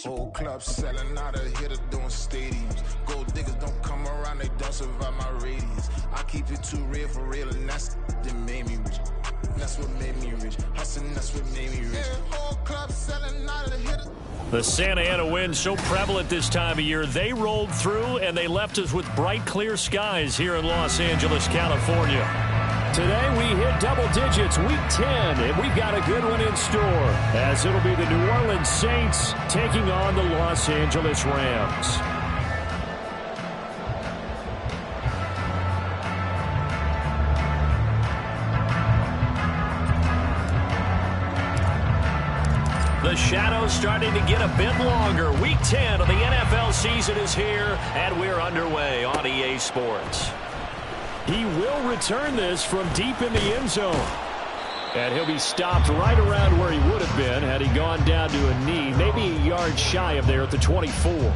Whole club selling out of hitter doing stadiums. Gold diggers don't come around, they don't survive my radius. I keep it too real for real, and that's that made me rich. That's what made me rich. Hustling, that's what made me rich. Whole club selling out of hitter. The Santa Ana wind so prevalent this time of year, they rolled through and they left us with bright, clear skies here in Los Angeles, California. Today we hit double digits, week 10, and we've got a good one in store, as it'll be the New Orleans Saints taking on the Los Angeles Rams. The shadow's starting to get a bit longer. Week 10 of the NFL season is here, and we're underway on EA Sports. He will return this from deep in the end zone. And he'll be stopped right around where he would have been had he gone down to a knee, maybe a yard shy of there at the 24.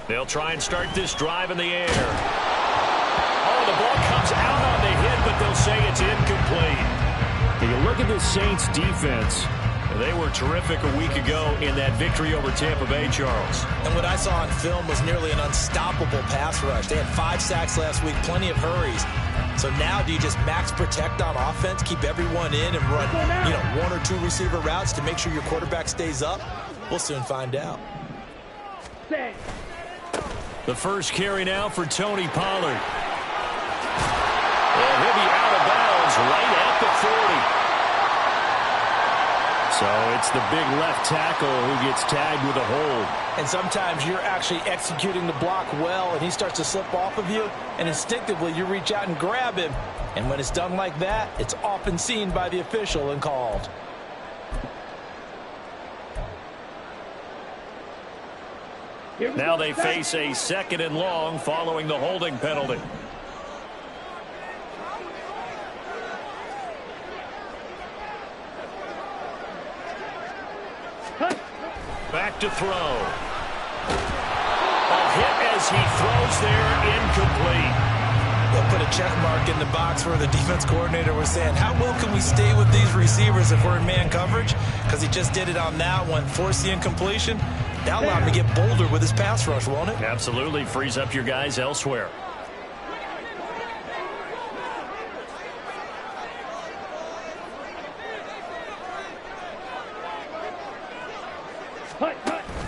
They'll try and start this drive in the air. Oh, the ball comes out on the hit, but they'll say it's incomplete. If you look at the Saints' defense, they were terrific a week ago in that victory over Tampa Bay, Charles. And what I saw on film was nearly an unstoppable pass rush. They had 5 sacks last week, plenty of hurries. So now do you just max protect on offense, keep everyone in, and run 1 or 2 receiver routes to make sure your quarterback stays up? We'll soon find out. The first carry now for Tony Pollard. And he'll be out of bounds right at the 40. So it's the big left tackle who gets tagged with a hold. And sometimes you're actually executing the block well, and he starts to slip off of you, and instinctively you reach out and grab him. And when it's done like that, it's often seen by the official and called. Now they face a 2nd and long following the holding penalty. Back to throw. A hit as he throws there, incomplete. They'll put a check mark in the box where the defense coordinator was saying, how well can we stay with these receivers if we're in man coverage? Because he just did it on that one, forced the incompletion. That allowed him to get bolder with his pass rush, won't it? Absolutely. Frees up your guys elsewhere.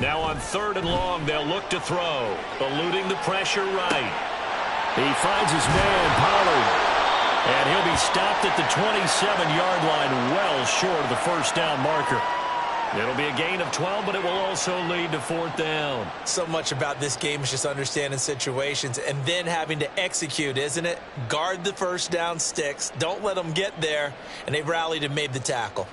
Now on 3rd and long, they'll look to throw. Eluding the pressure right. He finds his man, Pollard. And he'll be stopped at the 27-yard line, well short of the first down marker. It'll be a gain of 12, but it will also lead to 4th down. So much about this game is just understanding situations and then having to execute, isn't it? Guard the first down sticks. Don't let them get there. And they rallied and made the tackle.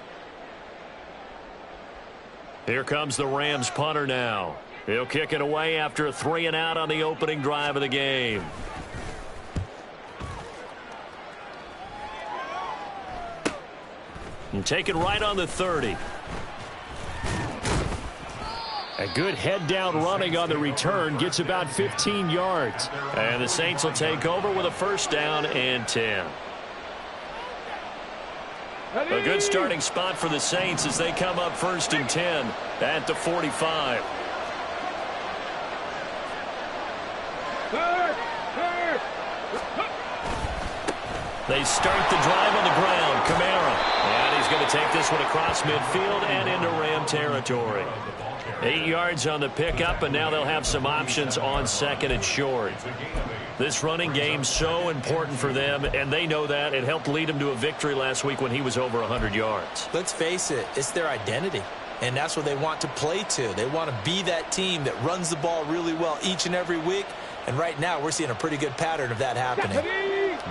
Here comes the Rams punter now. He'll kick it away after a 3-and-out on the opening drive of the game. And take it right on the 30. A good head-down running on the return. Gets about 15 yards. And the Saints will take over with a 1st down and 10. A good starting spot for the Saints as they come up 1st and 10 at the 45. They start the drive on the ground. Kamara. And he's going to take this one across midfield and into Ram territory. 8 yards on the pickup, and now they'll have some options on 2nd and short. This running game so important for them, and they know that. It helped lead them to a victory last week when he was over 100 yards. Let's face it, it's their identity, and that's what they want to play to. They want to be that team that runs the ball really well each and every week, and right now we're seeing a pretty good pattern of that happening.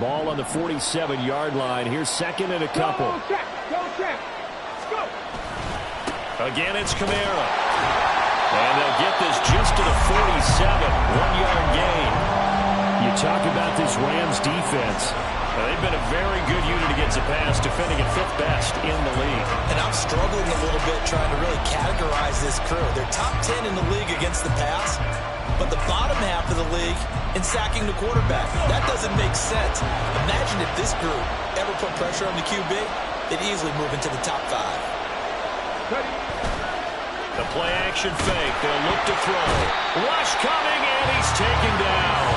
Ball on the 47-yard line. Here's 2nd and a couple. Again, it's Kamara. And they'll get this just to the 47. 1-yard gain. You talk about this Rams defense. They've been a very good unit against the pass, defending at 5th best in the league. And I'm struggling a little bit trying to really categorize this crew. They're top 10 in the league against the pass, but the bottom half of the league in sacking the quarterback. That doesn't make sense. Imagine if this group ever put pressure on the QB, they'd easily move into the top 5. The play-action fake. They'll look to throw. Rush coming, and he's taken down.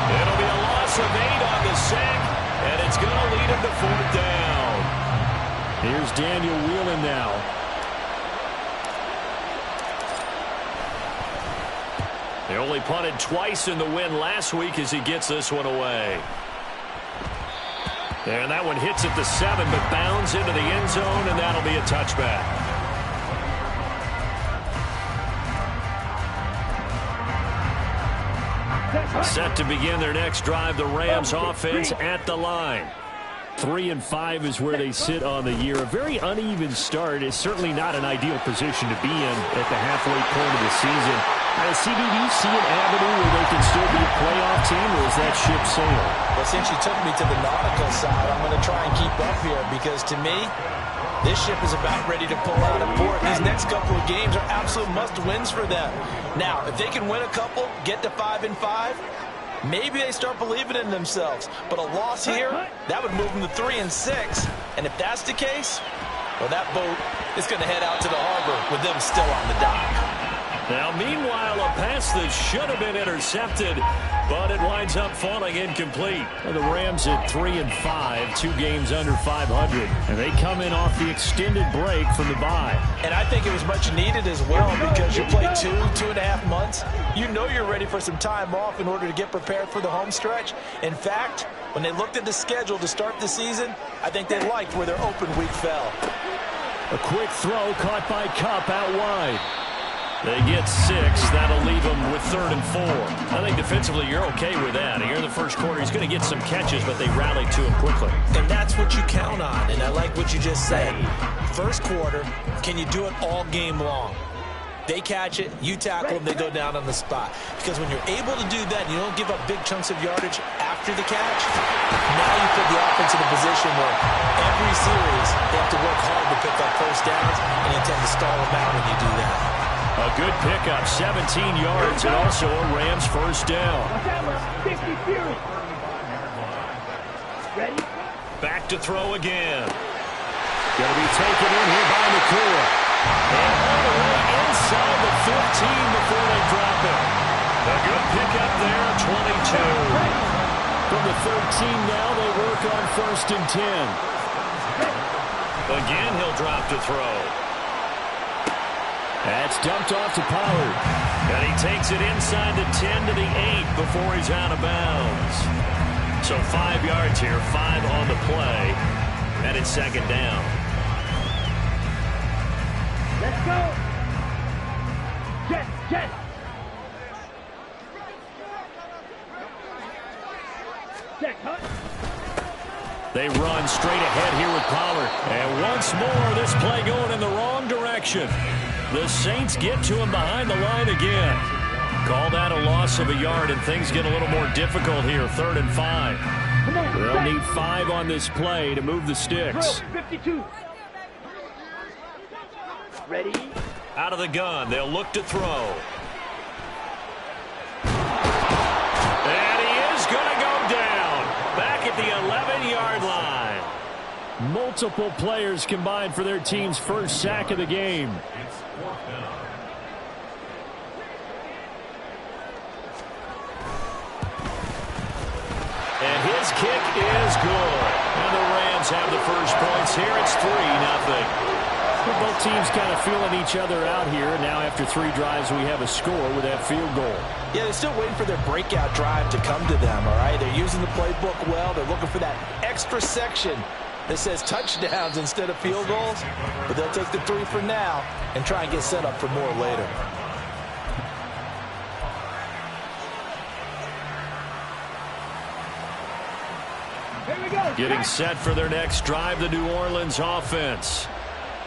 It'll be a loss of 8 on the sack, and it's going to lead him to 4th down. Here's Daniel Whelan now. They only punted twice in the win last week as he gets this one away. And that one hits at the 7, but bounds into the end zone, and that'll be a touchback. Set to begin their next drive, the Rams offense at the line. 3-5 is where they sit on the year. A very uneven start is certainly not an ideal position to be in at the halfway point of the season. CD, do you see an avenue where they can still be a playoff team, or is that ship sailed? Well, since you took me to the nautical side, I'm going to try and keep up here because to me, this ship is about ready to pull out of port. These next couple of games are absolute must-wins for them. Now, if they can win a couple, get to 5-5, maybe they start believing in themselves. But a loss here, that would move them to 3-6. And if that's the case, well, that boat is going to head out to the harbor with them still on the dock. Now, meanwhile, a pass that should have been intercepted, but it winds up falling incomplete. The Rams at 3-5, 2 games under 500, and they come in off the extended break from the bye. And I think it was much needed as well because you play 2.5 months. You know you're ready for some time off in order to get prepared for the home stretch. In fact, when they looked at the schedule to start the season, I think they liked where their open week fell. A quick throw caught by Kupp out wide. They get 6. That'll leave them with 3rd and 4. I think defensively you're okay with that. Here in the first quarter, he's going to get some catches, but they rallied to him quickly. And that's what you count on, and I like what you just said. First quarter, can you do it all game long? They catch it, you tackle them, they go down on the spot. Because when you're able to do that, you don't give up big chunks of yardage after the catch, now you put the offense in a position where every series they have to work hard to pick up first downs, and you tend to stall them out when you do that. A good pickup, 17 yards, and also a Rams first down. Back to throw again. Going to be taken in here by Nacua. And all the way inside the 15 before they drop it. A good pickup there, 22. From the 13 now, they work on 1st and 10. Again, he'll drop to throw. That's dumped off to Pollard. And he takes it inside the 10 to the 8 before he's out of bounds. So 5 yards here, 5 on the play. And it's 2nd down. Let's go. Jet. They run straight ahead here with Pollard. And once more, this play going in the wrong direction. The Saints get to him behind the line again. Call that a loss of a yard, and things get a little more difficult here. 3rd and 5. They'll need 5 on this play to move the sticks. 52. Ready? Out of the gun. They'll look to throw. And he is going to go down. Back at the 11-yard line. Multiple players combined for their team's first sack of the game. And his kick is good. And the Rams have the first points here. It's 3-0. Both teams kind of feeling each other out here. Now after 3 drives, we have a score with that field goal. Yeah, they're still waiting for their breakout drive to come to them, all right? They're using the playbook well. They're looking for that extra section that says touchdowns instead of field goals. But they'll take the 3 for now and try and get set up for more later. Getting set for their next drive, the New Orleans offense.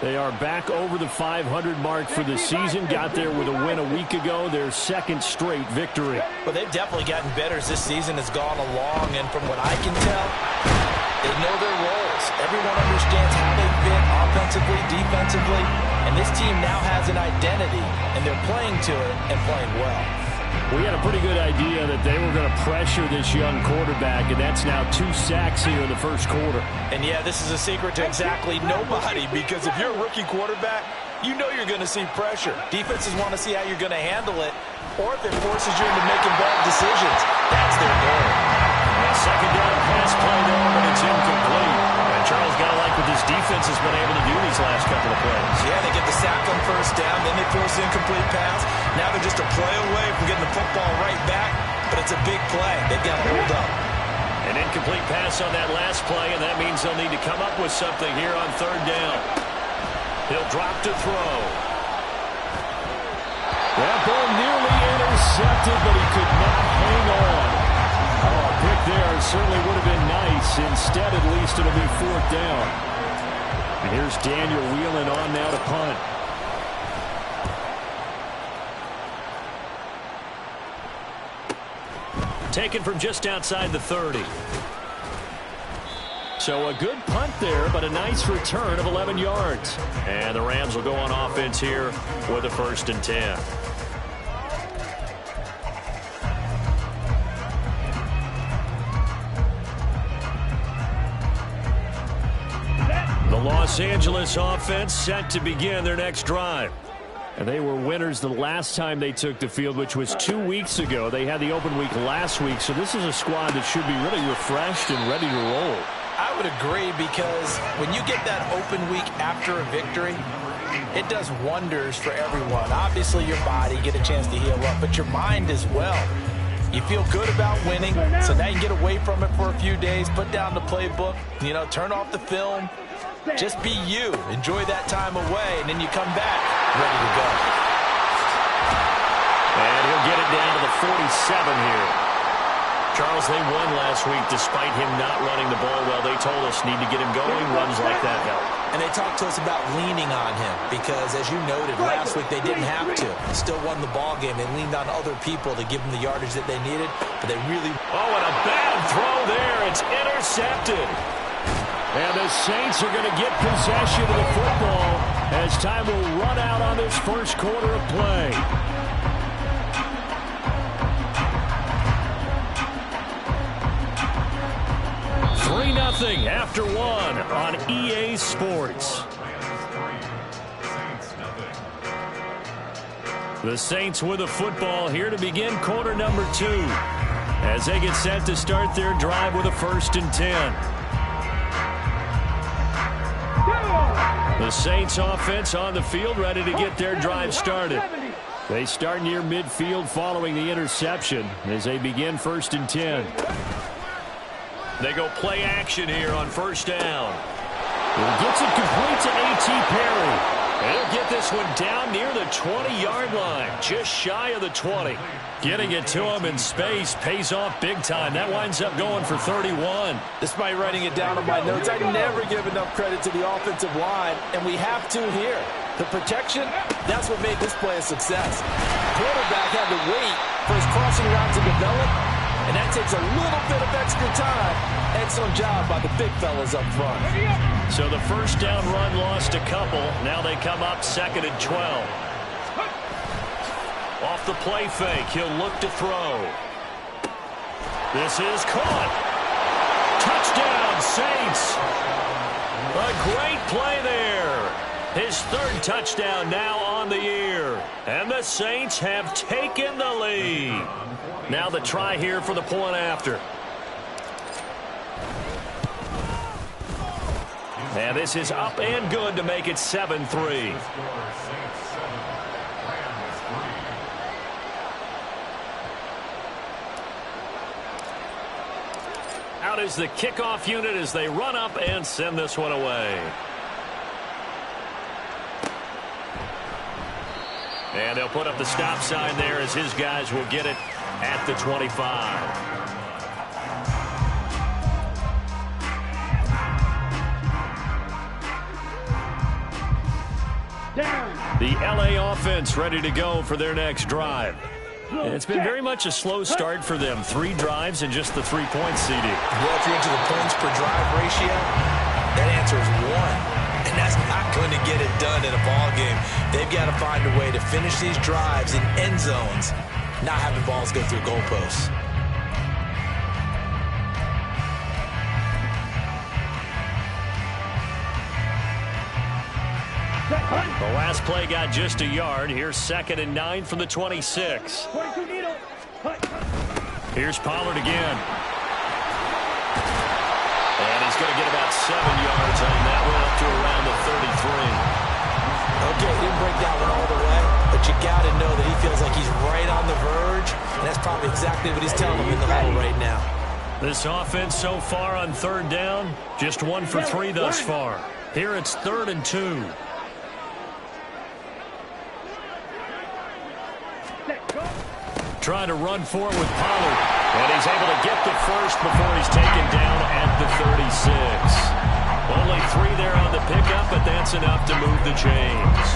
They are back over the 500 mark for the season. Got there with a win a week ago, their 2nd straight victory. Well, they've definitely gotten better as this season has gone along, and from what I can tell, they know their roles. Everyone understands how they fit offensively, defensively, and this team now has an identity, and they're playing to it and playing well. We had a pretty good idea that they were going to pressure this young quarterback, and that's now 2 sacks here in the first quarter. And, yeah, this is a secret to exactly nobody, because if you're a rookie quarterback, you know you're going to see pressure. Defenses want to see how you're going to handle it, or if it forces you into making bad decisions. That's their goal. And 2nd down pass play there, but it's incomplete. And Charles got to like what this defense has been able to do these last couple of plays. Yeah, they get the sack on 1st down, then they force the incomplete pass. Now they're just a play away from getting the football right back, but it's a big play. They've got to hold up. An incomplete pass on that last play, and that means they'll need to come up with something here on 3rd down. He'll drop to throw. That ball nearly intercepted, but he could not hang on. Oh, a pick there certainly would have been nice. Instead, at least, it'll be 4th down. And here's Daniel Whelan on now to punt. Taken from just outside the 30. So a good punt there, but a nice return of 11 yards. And the Rams will go on offense here with a 1st and 10. The Los Angeles offense set to begin their next drive. And they were winners the last time they took the field, which was 2 weeks ago. They had the open week last week, so this is a squad that should be really refreshed and ready to roll. I would agree, because when you get that open week after a victory, it does wonders for everyone. Obviously, your body, get a chance to heal up, but your mind as well. You feel good about winning, so now you get away from it for a few days, put down the playbook, turn off the film. Just be you. Enjoy that time away, and then you come back ready to go. And he'll get it down to the 47 here. Charles, they won last week despite him not running the ball well. They told us need to get him going. Runs like that help. And they talked to us about leaning on him because, as you noted, last week they didn't have to. Still won the ball game. They leaned on other people to give them the yardage that they needed, but they really... Oh, and a bad throw there. It's intercepted. And the Saints are going to get possession of the football as time will run out on this first quarter of play. 0-0 after one on EA Sports. The Saints with the football here to begin quarter number 2 as they get set to start their drive with a 1st and 10. The Saints offense on the field ready to get their drive started. They start near midfield following the interception as they begin 1st and 10. They go play action here on 1st down. He gets it complete to A.T. Perry. He'll get this one down near the 20-yard line, just shy of the 20. Getting it to him in space pays off big time. That winds up going for 31. Despite writing it down on my notes, I never give enough credit to the offensive line, and we have to here. The protection, that's what made this play a success. Quarterback had to wait for his crossing route to develop, and that takes a little bit of extra time. Excellent job by the big fellas up front. So the 1st down run lost a couple. Now they come up 2nd and 12. Off the play fake, he'll look to throw. This is caught. Touchdown, Saints. A great play there. His 3rd touchdown now on the year. And the Saints have taken the lead. Now the try here for the point after. And this is up and good to make it 7-3. Out is the kickoff unit as they run up and send this one away. And they'll put up the stop sign there as his guys will get it at the 25. The LA offense ready to go for their next drive. It's been very much a slow start for them. 3 drives and just the 3 points, CD. Well, if you're into the points per drive ratio, that answer is 1. And that's not going to get it done in a ball game. They've got to find a way to finish these drives in end zones, not having balls go through goalposts. The last play got just a yard. Here's 2nd and 9 from the 26. Here's Pollard again. And he's going to get about 7 yards on that one up to around the 33. Okay, didn't break that one all the way, but you got to know that he feels like he's right on the verge, and that's probably exactly what he's telling him in the huddle right now. This offense so far on 3rd down, just 1 for 3 thus far. Here it's 3rd and 2. Trying to run forward with Pollard. And he's able to get the first before he's taken down at the 36. Only 3 there on the pickup, but that's enough to move the chains.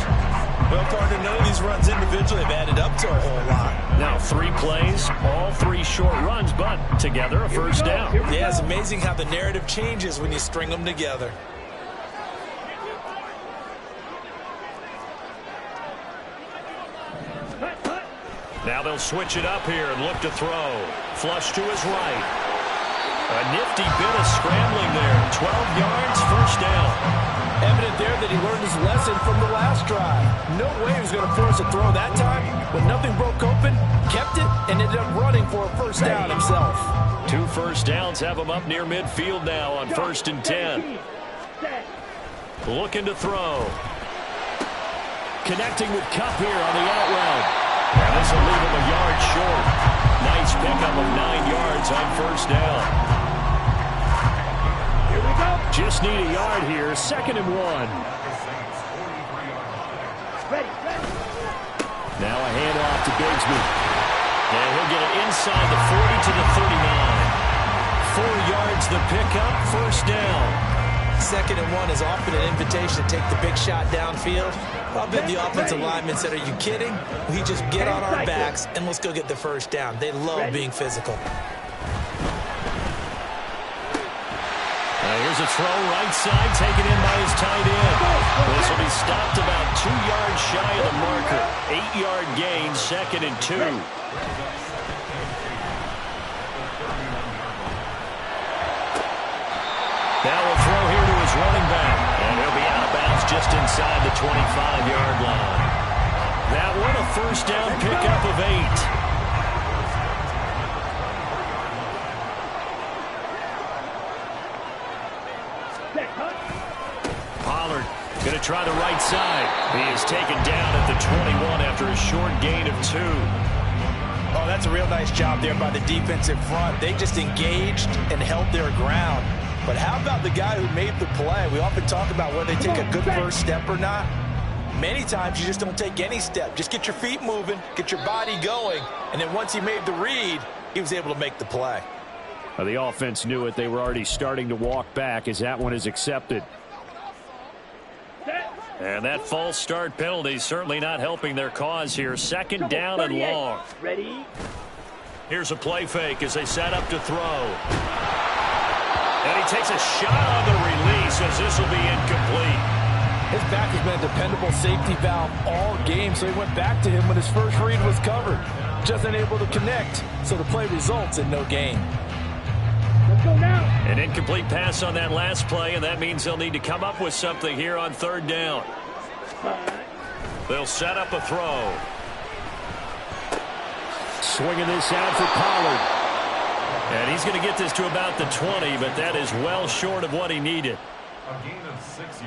Well, partner, none of these runs individually have added up to a whole lot. Now 3 plays, all 3 short runs, but together a 1st down. Yeah, it's amazing how the narrative changes when you string them together. Now they'll switch it up here and look to throw. Flush to his right. A nifty bit of scrambling there. 12 yards, 1st down. Evident there that he learned his lesson from the last drive. No way he was going to force a throw that time. When nothing broke open, kept it, and ended up running for a 1st down himself. 2 1st downs have him up near midfield now on 1st and 10. Looking to throw. Connecting with Kupp here on the out route. And this will leave him a yard short. Nice pickup of 9 yards on 1st down. Here we go. Just need a yard here. 2nd and 1. Ready. Now a handoff to Bigsby. And he'll get it inside the 40 to the 39. 4 yards the pickup. 1st down. 2nd and 1 is often an invitation to take the big shot downfield. I bet the offensive linemen said, are you kidding? We just get on our backs and let's go get the 1st down. They love being physical. Here's a throw right side taken in by his tight end. This will be stopped about 2 yards shy of the marker. 8-yard gain, 2nd and 2. just inside the 25-yard line. That one a first down pickup of 8. Pollard going to try the right side. He is taken down at the 21 after a short gain of 2. Oh, that's a real nice job there by the defensive front. They just engaged and held their ground. But how about the guy who made the play? We often talk about whether they take a good first step or not. Many times you just don't take any step. Just get your feet moving, get your body going, and then once he made the read, he was able to make the play. Well, the offense knew it. They were already starting to walk back as that one is accepted. And that false start penalty certainly not helping their cause here. Second down and long. Ready? Here's a play fake as they set up to throw. And he takes a shot on the release as this will be incomplete. His back has been a dependable safety valve all game, so he went back to him when his first read was covered. Just unable to connect, so the play results in no gain. Let's go now. An incomplete pass on that last play, and that means they'll need to come up with something here on third down. They'll set up a throw. Swinging this out for Pollard. And he's going to get this to about the 20, but that is well short of what he needed.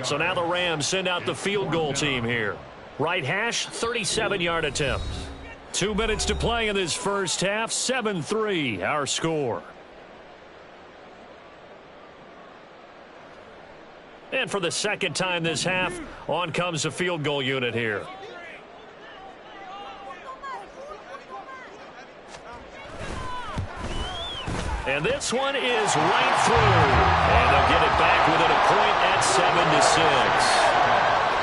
So now the Rams send out the field goal team here. Right hash, 37-yard attempt. 2 minutes to play in this first half. 7-3, our score. And for the second time this half, on comes the field goal unit here. And this one is right through. And they'll get it back within a point at 7-6.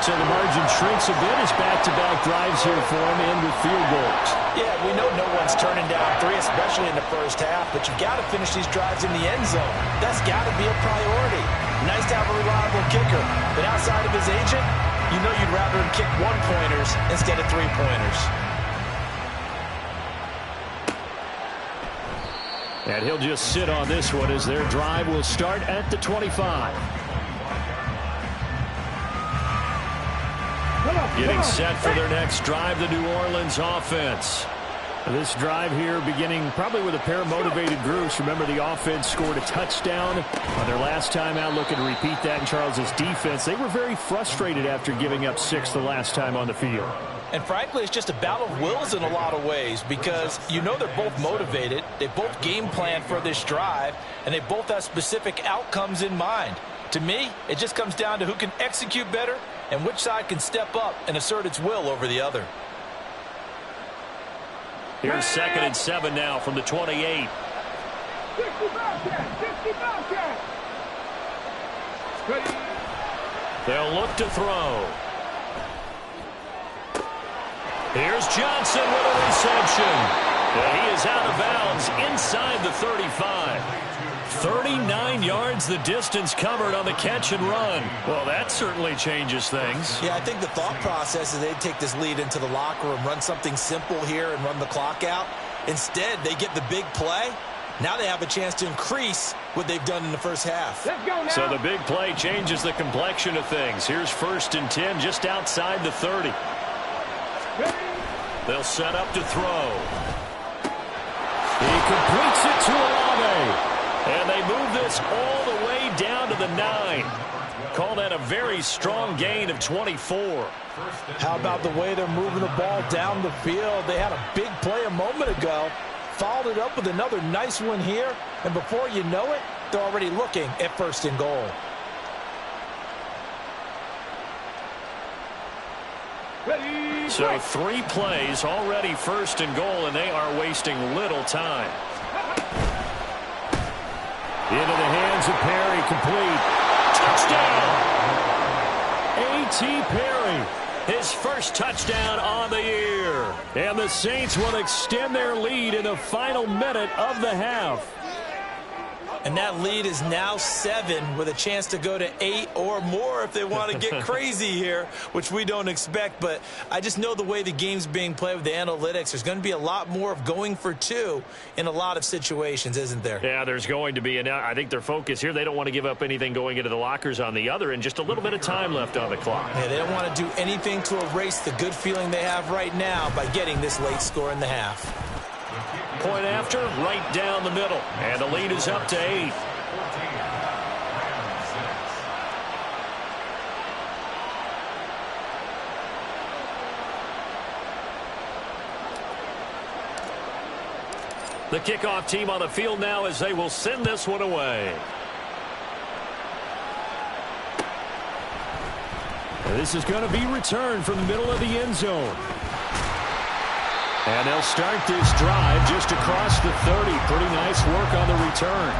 So the margin shrinks a bit as back-to-back drives here for him and with field goals. Yeah, we know no one's turning down 3, especially in the first half, but you've got to finish these drives in the end zone. That's got to be a priority. Nice to have a reliable kicker, but outside of his agent, you know you'd rather him kick 1-pointers instead of 3-pointers. And he'll just sit on this one as their drive will start at the 25. Getting set for their next drive, the New Orleans offense. This drive here beginning probably with a pair of motivated groups. Remember, the offense scored a touchdown on their last time out, looking to repeat that in Charles's defense. They were very frustrated after giving up 6 the last time on the field. And frankly, it's just a battle of wills in a lot of ways because you know they're both motivated. They both game plan for this drive, and they both have specific outcomes in mind. To me, it just comes down to who can execute better and which side can step up and assert its will over the other. Here's 2nd and 7 now from the 28. They'll look to throw. Here's Johnson with a reception. He is out of bounds inside the 35. 39 yards the distance covered on the catch and run. Well, that certainly changes things. Yeah, I think the thought process is they'd take this lead into the locker room, run something simple here and run the clock out. Instead, they get the big play. Now they have a chance to increase what they've done in the first half. Let's go now. So the big play changes the complexion of things. Here's 1st and 10 just outside the 30. They'll set up to throw. He completes it to Olave. And they move this all the way down to the 9. Call that a very strong gain of 24. How about the way they're moving the ball down the field? They had a big play a moment ago. Followed it up with another nice one here. And before you know it, they're already looking at 1st and goal. So 3 plays, already 1st and goal, and they are wasting little time. Into the hands of Perry, complete. Touchdown! A.T. Perry, his first touchdown on the year. And the Saints will extend their lead in the final minute of the half. And that lead is now 7 with a chance to go to 8 or more if they want to get crazy here, which we don't expect. But I just know the way the game's being played with the analytics, there's going to be a lot more of going for 2 in a lot of situations, isn't there? Yeah, there's going to be. And I think their focus here, they don't want to give up anything going into the lockers on the other, and just a little bit of time left on the clock. Yeah, they don't want to do anything to erase the good feeling they have right now by getting this late score in the half. Point after, right down the middle. And the lead is up to 8. The kickoff team on the field now as they will send this one away. This is going to be returned from the middle of the end zone. And they'll start this drive just across the 30. Pretty nice work on the return.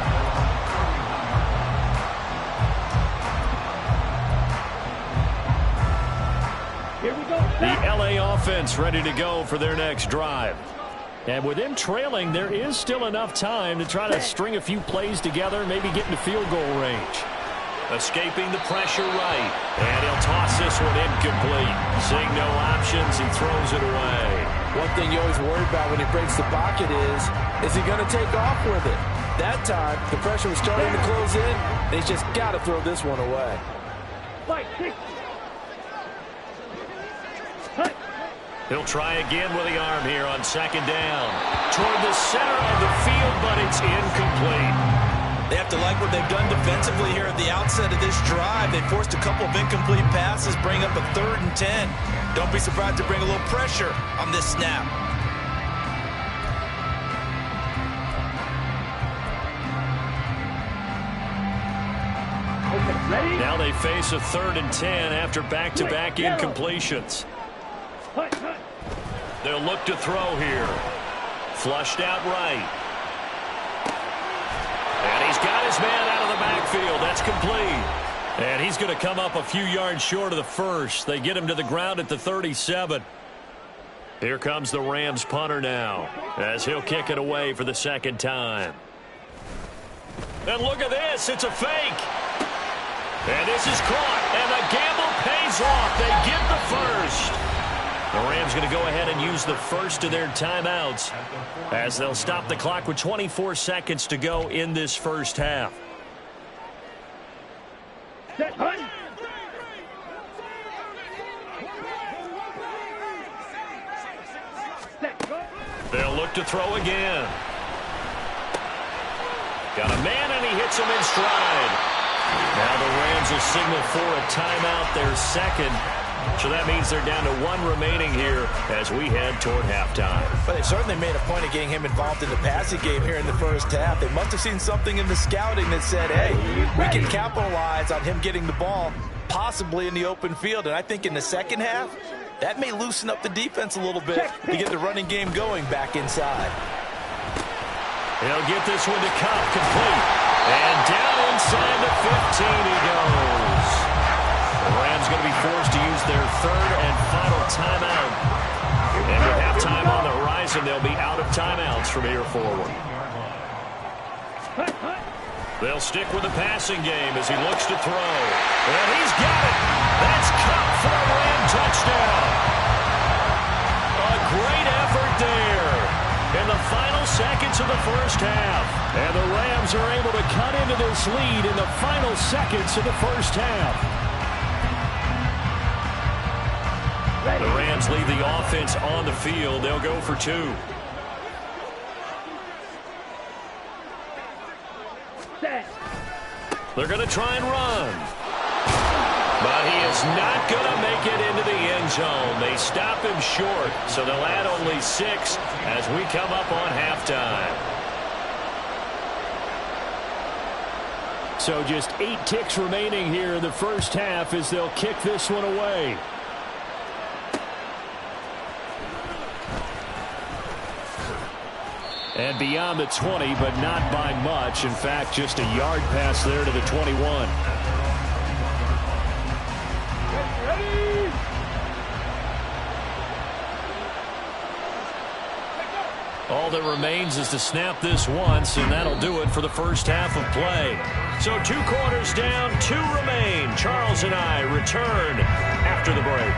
Here we go. The LA offense ready to go for their next drive. And with them trailing, there is still enough time to try to string a few plays together, maybe get into field goal range. Escaping the pressure right. And he'll toss this one incomplete. Seeing no options, he throws it away. One thing you always worry about when he breaks the pocket is he going to take off with it? That time, the pressure was starting to close in. They just got to throw this one away. Fight, 6. He'll try again with the arm here on second down. Toward the center of the field, but it's incomplete. They have to like what they've done defensively here at the outset of this drive. They forced a couple of incomplete passes, bring up a 3rd and 10. Don't be surprised to bring a little pressure on this snap. Okay, ready? Now they face a 3rd and 10 after back-to-back incompletions. They'll look to throw here. Flushed out right. And he's got his man out of the backfield. That's complete. And he's going to come up a few yards short of the first. They get him to the ground at the 37. Here comes the Rams punter now as he'll kick it away for the second time. And look at this. It's a fake. And this is caught. And the gamble pays off. They get the first. The Rams going to go ahead and use the first of their timeouts as they'll stop the clock with 24 seconds to go in this first half. Set, hunt. Set, go. They'll look to throw again. Got a man, and he hits him in stride. Now the Rams will signal for a timeout, their second. So that means they're down to 1 remaining here as we head toward halftime. But they certainly made a point of getting him involved in the passing game here in the first half. They must have seen something in the scouting that said, hey, we can capitalize on him getting the ball possibly in the open field. And I think in the second half, that may loosen up the defense a little bit to get the running game going back inside. He'll get this one to Kupp, complete. And down inside the 15 he goes. The Rams going to be forced to use their 3rd and final timeout. And with halftime on the horizon, they'll be out of timeouts from here forward. They'll stick with the passing game as he looks to throw. And he's got it. That's Kupp for a Ram touchdown. A great effort there in the final seconds of the first half. And the Rams are able to cut into this lead in the final seconds of the first half. The Rams leave the offense on the field. They'll go for 2. They're going to try and run. But he is not going to make it into the end zone. They stop him short, so they'll add only 6 as we come up on halftime. So just 8 ticks remaining here in the first half as they'll kick this one away. And beyond the 20, but not by much. In fact, just a yard pass there to the 21. All that remains is to snap this once, and that'll do it for the first half of play. So 2 quarters down, 2 remain. Charles and I return after the break.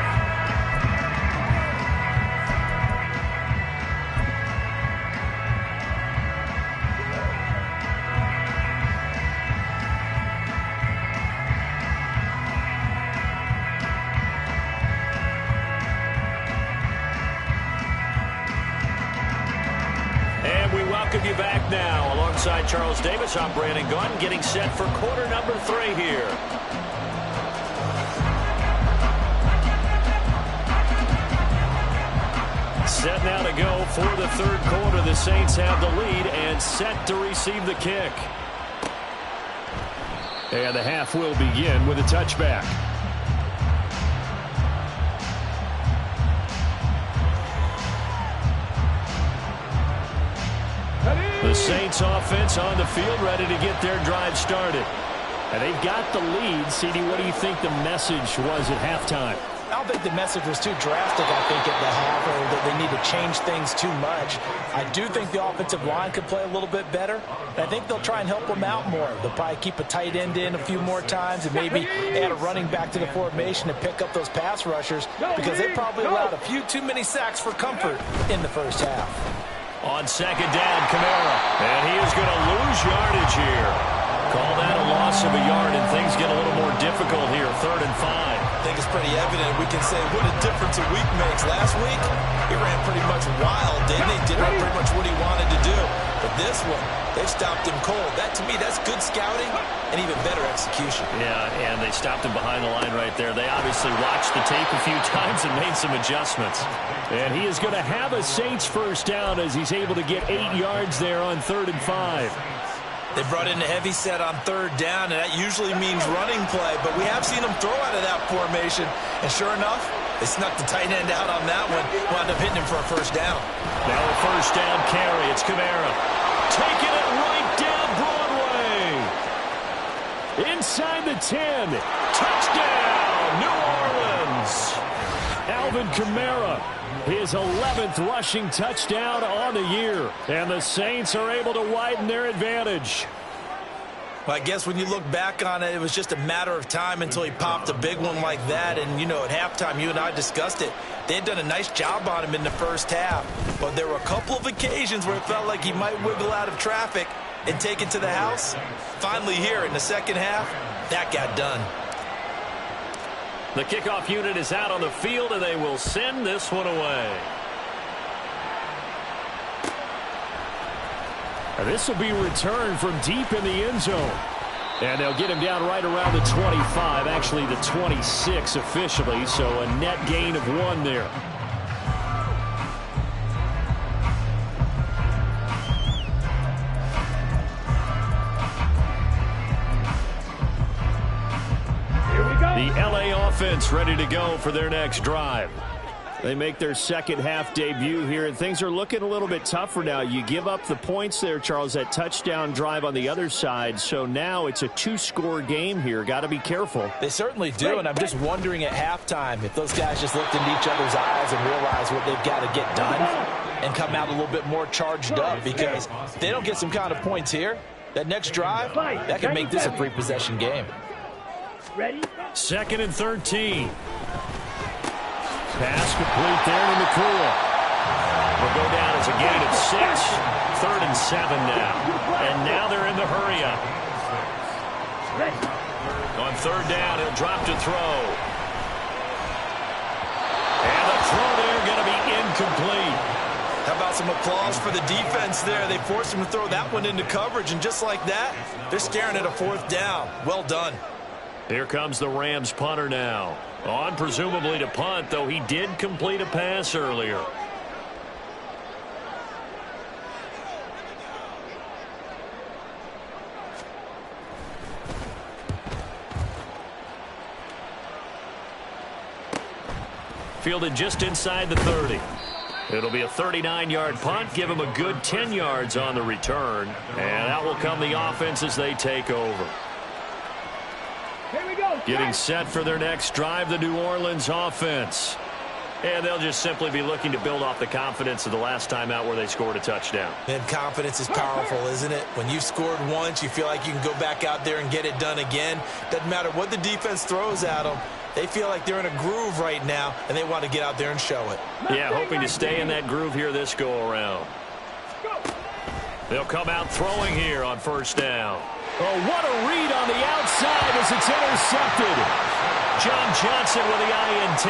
Welcome you back now. Alongside Charles Davis, I'm Brandon Gaudin, getting set for quarter number 3 here. Set now to go for the 3rd quarter. The Saints have the lead and set to receive the kick. And the half will begin with a touchback. The Saints offense on the field, ready to get their drive started. And they've got the lead. CD, what do you think the message was at halftime? I don't think the message was too drastic, I think, at the half, or that they need to change things too much. I do think the offensive line could play a little bit better. And I think they'll try and help them out more. They'll probably keep a tight end in a few more times and maybe add a running back to the formation to pick up those pass rushers, because they probably allowed a few too many sacks for comfort in the first half. On 2nd down, Kamara. And he is going to lose yardage here. Call that a loss of a yard, and things get a little more difficult here. 3rd and 5. I think it's pretty evident. We can say what a difference a week makes. Last week, he ran pretty much wild, didn't he? Did pretty much what he wanted to do. But this one, they stopped him cold. That, to me, that's good scouting and even better execution. Yeah, and they stopped him behind the line right there. They obviously watched the tape a few times and made some adjustments. And he is going to have a Saints first down as he's able to get 8 yards there on 3rd and 5. They brought in a heavy set on 3rd down, and that usually means running play. But we have seen them throw out of that formation. And sure enough, they snuck the tight end out on that one. Wound up hitting him for a first down. Now a first down carry. It's Kamara. Taking it right down Broadway. Inside the 10. Touchdown, New Orleans. Alvin Kamara. His 11th rushing touchdown on the year. And the Saints are able to widen their advantage. Well, I guess when you look back on it, it was just a matter of time until he popped a big one like that. And, you know, at halftime, you and I discussed it. They had done a nice job on him in the first half. But there were a couple of occasions where it felt like he might wiggle out of traffic and take it to the house. Finally here in the second half, that got done. The kickoff unit is out on the field, and they will send this one away. And this will be returned from deep in the end zone. And they'll get him down right around the 25, actually the 26 officially, so a net gain of 1 there. The LA offense ready to go for their next drive. They make their second half debut here, and things are looking a little bit tougher now. You give up the points there, Charles, that touchdown drive on the other side. So now it's a 2-score game here. Got to be careful. They certainly do, and I'm just wondering at halftime if those guys just looked into each other's eyes and realized what they've got to get done and come out a little bit more charged up, because if they don't get some kind of points here, that next drive, that could make this a 3-possession game. Ready? 2nd and 13. Pass complete there to McCool. Will go down as a gain of 6. 3rd and 7 now. And now they're in the hurry up. On 3rd down, he'll drop to throw. And the throw there going to be incomplete. How about some applause for the defense there? They forced him to throw that one into coverage, and just like that, they're staring at a 4th down. Well done. Here comes the Rams punter now. On presumably to punt, though he did complete a pass earlier. Fielded just inside the 30. It'll be a 39-yard punt. Give him a good 10 yards on the return. And out will come the offense as they take over. Here we go. Getting set for their next drive, the New Orleans offense. And they'll just simply be looking to build off the confidence of the last time out where they scored a touchdown. And confidence is powerful, isn't it? When you've scored once, you feel like you can go back out there and get it done again. Doesn't matter what the defense throws at them. They feel like they're in a groove right now, and they want to get out there and show it. Yeah, hoping to stay in that groove here this go-around. They'll come out throwing here on first down. Oh, what a read on the outside as it's intercepted. John Johnson with the INT.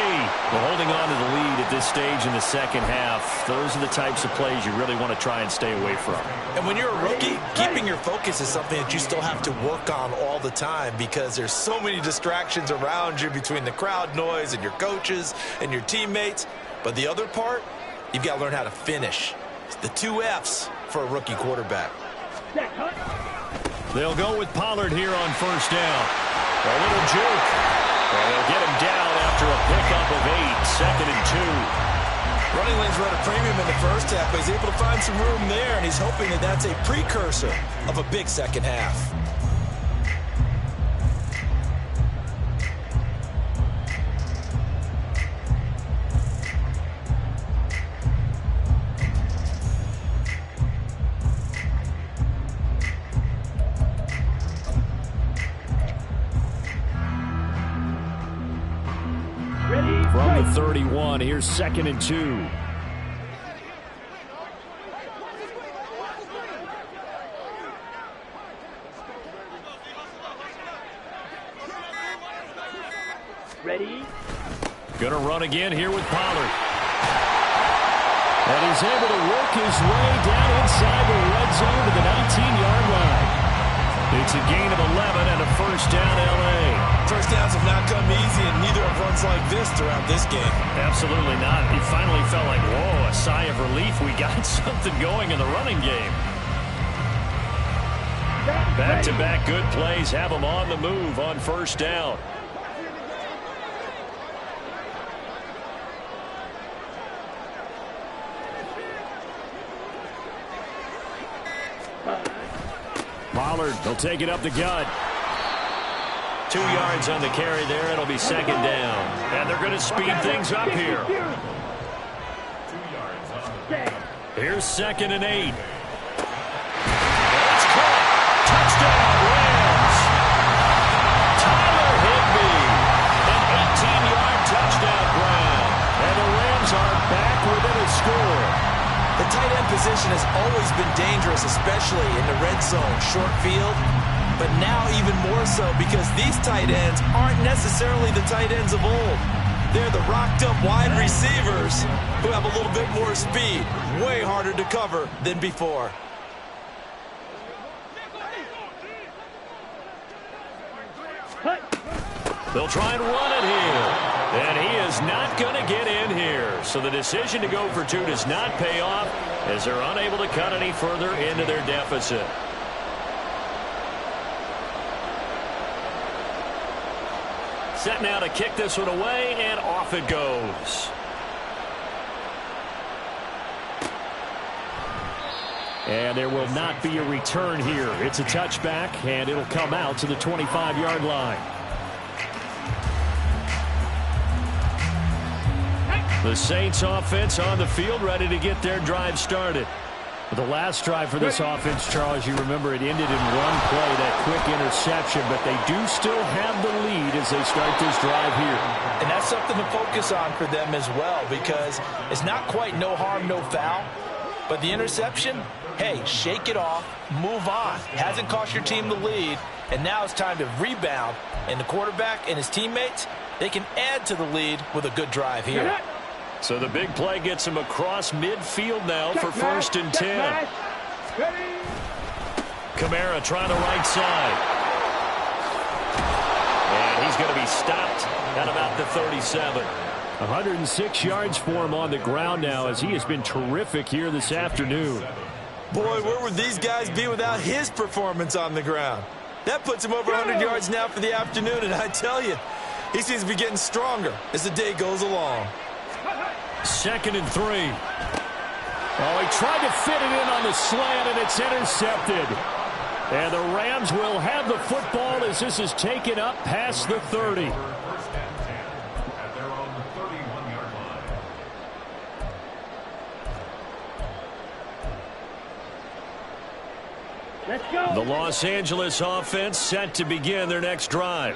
Well, holding on to the lead at this stage in the second half, those are the types of plays you really want to try and stay away from. And when you're a rookie, keeping your focus is something that you still have to work on all the time because there's so many distractions around you between the crowd noise and your coaches and your teammates. But the other part, you've got to learn how to finish. It's the 2 F's for a rookie quarterback. They'll go with Pollard here on first down. A little juke. And they'll get him down after a pickup of 8, 2nd and 2. Running lanes run a premium in the first half, but he's able to find some room there, and he's hoping that that's a precursor of a big second half. From the 31, here's 2nd and 2. Ready? Gonna run again here with Pollard. And he's able to work his way down inside the red zone to the 19-yard line. It's a gain of 11 and a first down, L.A. First downs have not come easy, and neither have runs like this throughout this game. Absolutely not. He finally felt like, whoa, a sigh of relief. We got something going in the running game. Back-to-back good plays have him on the move on first down. Pollard, they'll take it up the gut. 2 yards on the carry there. It'll be second down. And they're going to speed things up here. Here's 2nd and 8. It's caught. Touchdown, Rams. Tyler Higbee. An 18-yard touchdown grab. And the Rams are back within a score. The tight end position has always been dangerous, especially in the red zone, short field. But now even more so because these tight ends aren't necessarily the tight ends of old. They're the rocked-up wide receivers who have a little bit more speed. Way harder to cover than before. They'll try and run it here. And he is not going to get in here. So the decision to go for 2 does not pay off as they're unable to cut any further into their deficit. Set now to kick this one away, and off it goes. And there will not be a return here. It's a touchback, and it'll come out to the 25-yard line. The Saints offense on the field, ready to get their drive started. The last drive for this offense, Charles, you remember it ended in one play, that quick interception, but they do still have the lead as they start this drive here. And that's something to focus on for them as well because it's not quite no harm, no foul. But the interception, hey, shake it off, move on. Hasn't cost your team the lead, and now it's time to rebound. And the quarterback and his teammates, they can add to the lead with a good drive here. So the big play gets him across midfield now for 1st and 10. Kamara trying the right side. And he's going to be stopped at about the 37. 106 yards for him on the ground now as he has been terrific here this afternoon. Boy, where would these guys be without his performance on the ground? That puts him over 100 yards now for the afternoon, and I tell you, he seems to be getting stronger as the day goes along. 2nd and 3. Oh, he tried to fit it in on the slant, and it's intercepted. And the Rams will have the football as this is taken up past the 30. Let's go. The Los Angeles offense set to begin their next drive.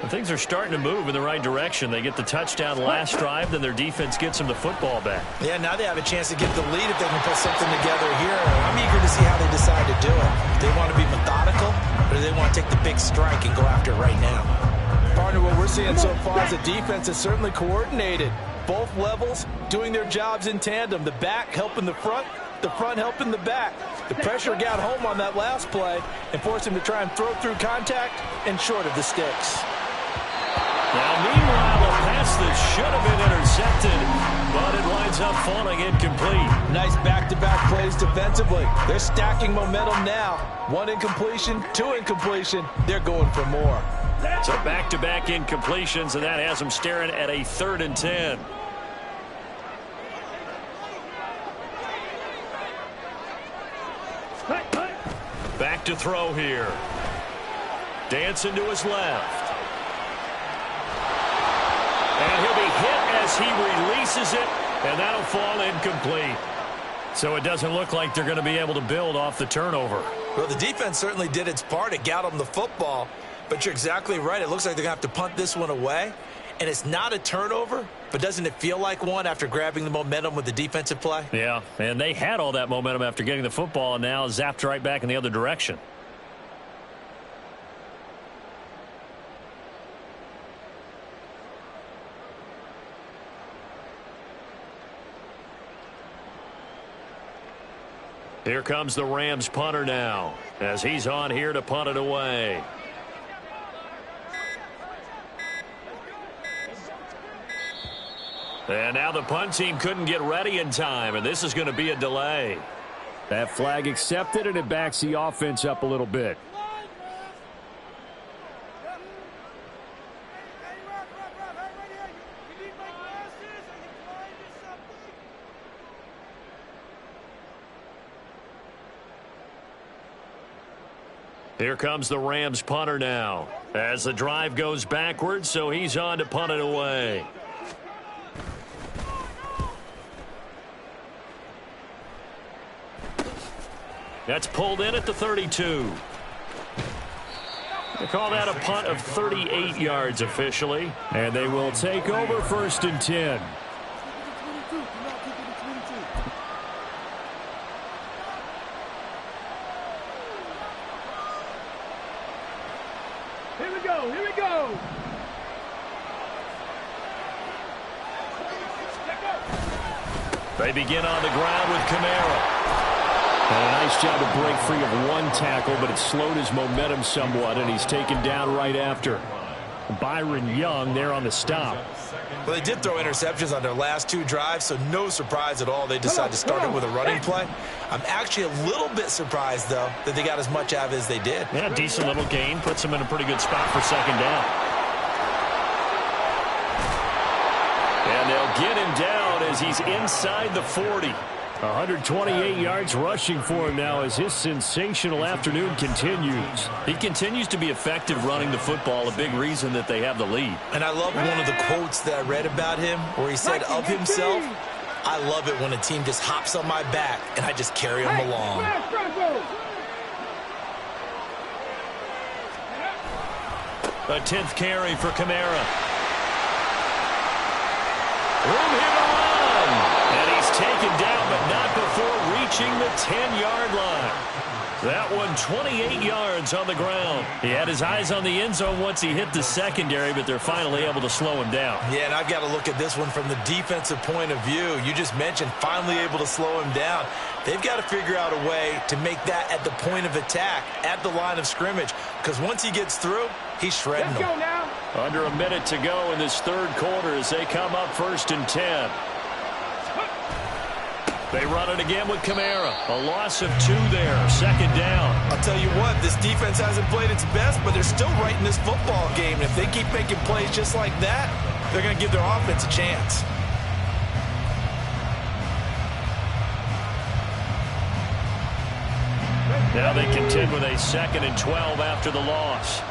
And things are starting to move in the right direction. They get the touchdown last drive, then their defense gets them the football back. Yeah, now they have a chance to get the lead if they can put something together here. I'm eager to see how they decide to do it. Do they want to be methodical, or do they want to take the big strike and go after it right now? Partner, what we're seeing so far is the defense is certainly coordinated. Both levels doing their jobs in tandem. The back helping the front helping the back. The pressure got home on that last play and forced him to try and throw through contact and short of the sticks. Now, meanwhile, a pass that should have been intercepted, but it winds up falling incomplete. Nice back-to-back plays defensively. They're stacking momentum now. 1 incompletion, 2 incompletion. They're going for more. So back-to-back incompletions, and that has them staring at a 3rd and 10. Back to throw here. Dancing to his left. And he'll be hit as he releases it, and that'll fall incomplete. So it doesn't look like they're going to be able to build off the turnover. Well, the defense certainly did its part. It got them the football. But you're exactly right. It looks like they're going to have to punt this one away. And it's not a turnover, but doesn't it feel like one after grabbing the momentum with the defensive play? Yeah, and they had all that momentum after getting the football, and now zapped right back in the other direction. Here comes the Rams punter now, as he's on here to punt it away. And now the punt team couldn't get ready in time, and this is going to be a delay. That flag accepted, and it backs the offense up a little bit. Here comes the Rams punter now, as the drive goes backwards, so he's on to punt it away. That's pulled in at the 32. They call that a punt of 38 yards officially. And they will take over 1st and 10. Here we go. Here we go. They begin on the ground with Kamara. And a nice job to break free of one tackle, but it slowed his momentum somewhat, and he's taken down right after. Byron Young there on the stop. Well, they did throw interceptions on their last 2 drives, so no surprise at all they decided to start it with a running play. I'm actually a little bit surprised, though, that they got as much out of it as they did. Yeah, decent little gain. Puts them in a pretty good spot for 2nd down. And they'll get him down as he's inside the 40. 128 yards rushing for him now as his sensational afternoon continues. He continues to be effective running the football, a big reason that they have the lead. And I love one of the quotes that I read about him where he said of himself, "I love it when a team just hops on my back and I just carry them along." A 10th carry for Kamara. Room here to run. And he's taken down, but not before reaching the 10-yard line. That one 28 yards on the ground. He had his eyes on the end zone once he hit the secondary, but they're finally able to slow him down. Yeah, and I've got to look at this one from the defensive point of view. You just mentioned finally able to slow him down. They've got to figure out a way to make that at the point of attack, at the line of scrimmage, because once he gets through, he's shredding them. Let's go now. Under a minute to go in this 3rd quarter as they come up 1st and 10. They run it again with Kamara. A loss of 2 there. 2nd down. I'll tell you what, this defense hasn't played its best, but they're still right in this football game. And if they keep making plays just like that, they're going to give their offense a chance. Now they contend with a 2nd and 12 after the loss.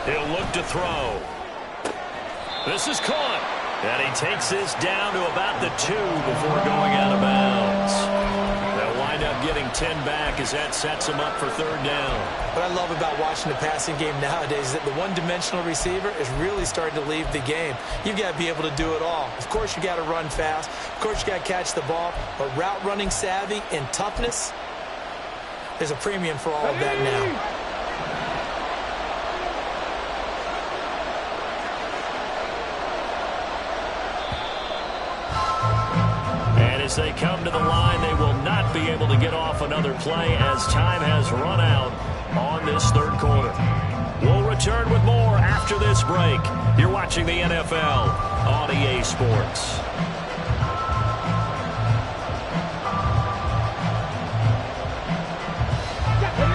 He'll look to throw. This is caught. takes this down to about the 2 before going out of bounds. They'll wind up getting 10 back as that sets them up for third down. What I love about watching the passing game nowadays is that the one-dimensional receiver is really starting to leave the game. You've got to be able to do it all. Of course, you got to run fast. Of course, you got to catch the ball. But route running savvy and toughness, there's a premium for all of that now. As they come to the line, they will not be able to get off another play as time has run out on this third quarter. We'll return with more after this break. You're watching the NFL on EA Sports.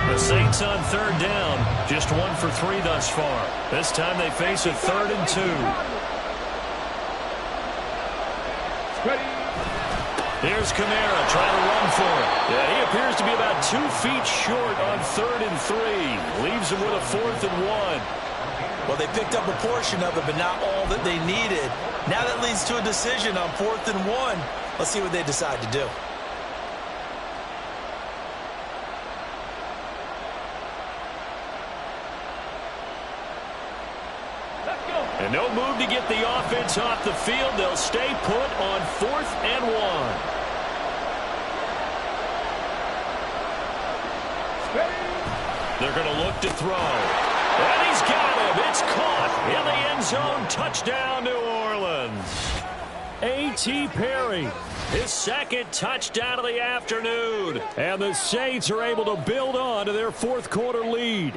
The Saints on third down, just 1 for 3 thus far. This time they face a 3rd and 2. Here's Kamara trying to run for it. Yeah, he appears to be about 2 feet short on 3rd and 3. Leaves him with a 4th and 1. Well, they picked up a portion of it, but not all that they needed. Now that leads to a decision on 4th and 1. Let's see what they decide to do. And no move to get the offense off the field. They'll stay put on 4th and 1. They're going to look to throw. And he's got him. It's caught in the end zone. Touchdown, New Orleans. A.T. Perry, his 2nd touchdown of the afternoon. And the Saints are able to build on to their 4th quarter lead.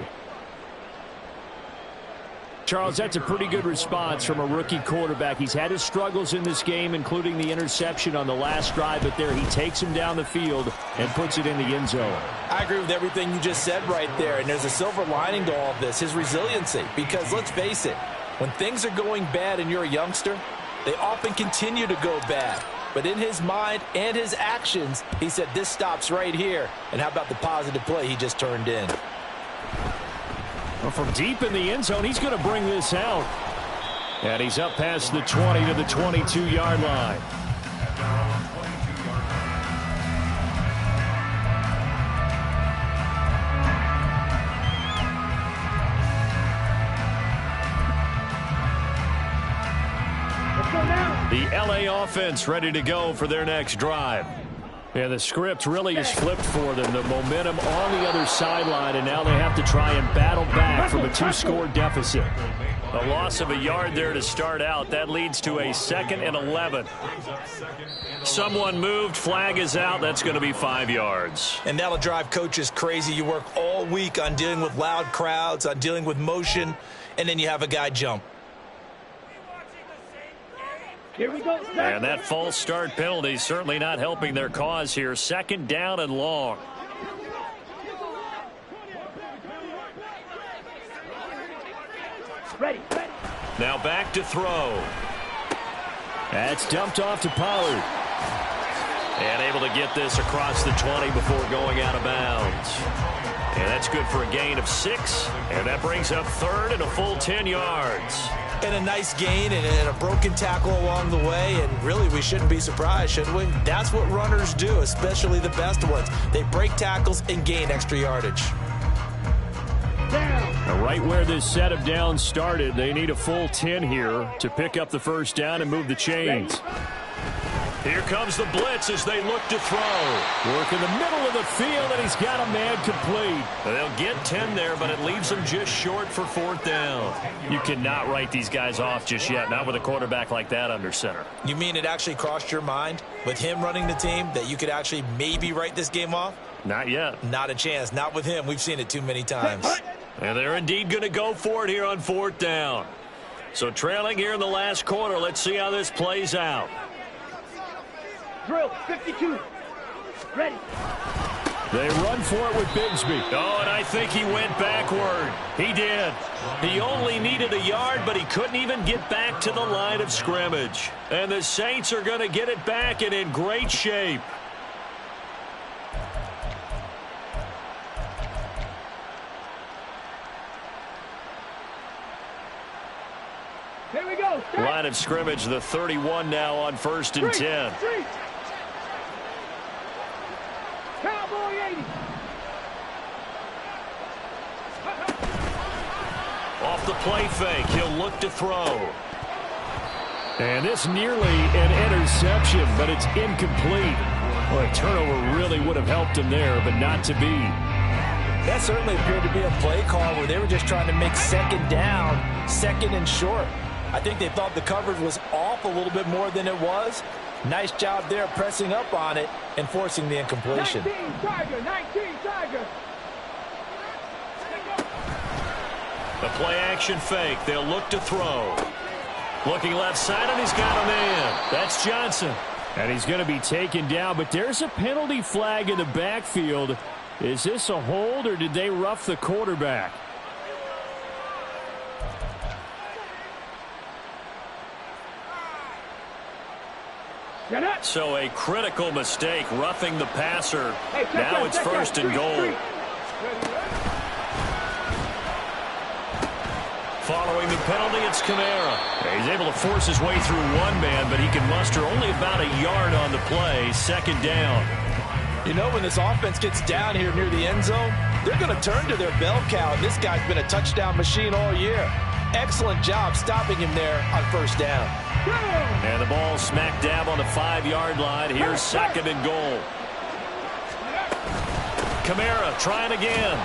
Charles, that's a pretty good response from a rookie quarterback. He's had his struggles in this game, including the interception on the last drive, but there he takes him down the field and puts it in the end zone. I agree with everything you just said right there, and there's a silver lining to all of this, his resiliency. Because let's face it, when things are going bad and you're a youngster, they often continue to go bad. But in his mind and his actions, he said, this stops right here. And how about the positive play he just turned in? Well, from deep in the end zone, he's going to bring this out. And he's up past the 20 to the 22-yard line. The LA offense ready to go for their next drive. Yeah, the script really is flipped for them. The momentum on the other sideline, and now they have to try and battle back from a 2-score deficit. A loss of a yard there to start out. That leads to a 2nd and 11. Someone moved. Flag is out. That's going to be 5 yards. And that'll drive coaches crazy. You work all week on dealing with loud crowds, on dealing with motion, and then you have a guy jump. Here we go. And that false start penalty certainly not helping their cause here. 2nd down and long. Ready. Now back to throw. That's dumped off to Pollard. And able to get this across the 20 before going out of bounds. And that's good for a gain of 6. And that brings up 3rd and a full 10 yards. And a nice gain and a broken tackle along the way. And really, we shouldn't be surprised, should we? That's what runners do, especially the best ones. They break tackles and gain extra yardage. Now, right where this set of downs started, they need a full 10 here to pick up the 1st down and move the chains. Here comes the blitz as they look to throw. Work in the middle of the field, and he's got a man complete. They'll get 10 there, but it leaves them just short for 4th down. You cannot write these guys off just yet, not with a quarterback like that under center. You mean it actually crossed your mind with him running the team that you could actually maybe write this game off? Not yet. Not a chance. Not with him. We've seen it too many times. And they're indeed going to go for it here on 4th down. So trailing here in the last quarter, let's see how this plays out. Drill, 52. Ready. They run for it with Bigsby. Oh, and I think he went backward. He did. He only needed a yard, but he couldn't even get back to the line of scrimmage. And the Saints are going to get it back and in great shape. Here we go. Line line of scrimmage. The 31 now on 1st and 10. Cowboy 80. Off the play fake, he'll look to throw. And this nearly an interception, but it's incomplete. Well, a turnover really would have helped him there, but not to be. That certainly appeared to be a play call where they were just trying to make second down, second and short. I think they thought the coverage was off a little bit more than it was. Nice job there pressing up on it and forcing the incompletion. 19 Tiger, 19 Tiger. The play action fake, they'll look to throw. Looking left side, and he's got a man. That's Johnson. And he's going to be taken down, but there's a penalty flag in the backfield. Is this a hold, or did they rough the quarterback? So a critical mistake, roughing the passer. Now it's 1st and goal. Following the penalty, it's Kamara. He's able to force his way through one man, but he can muster only about a yard on the play. 2nd down. You know, when this offense gets down here near the end zone, they're going to turn to their bell cow. This guy's been a touchdown machine all year. Excellent job stopping him there on 1st down. And the ball smack dab on the 5-yard line. Here's 2nd and goal. Kamara trying again.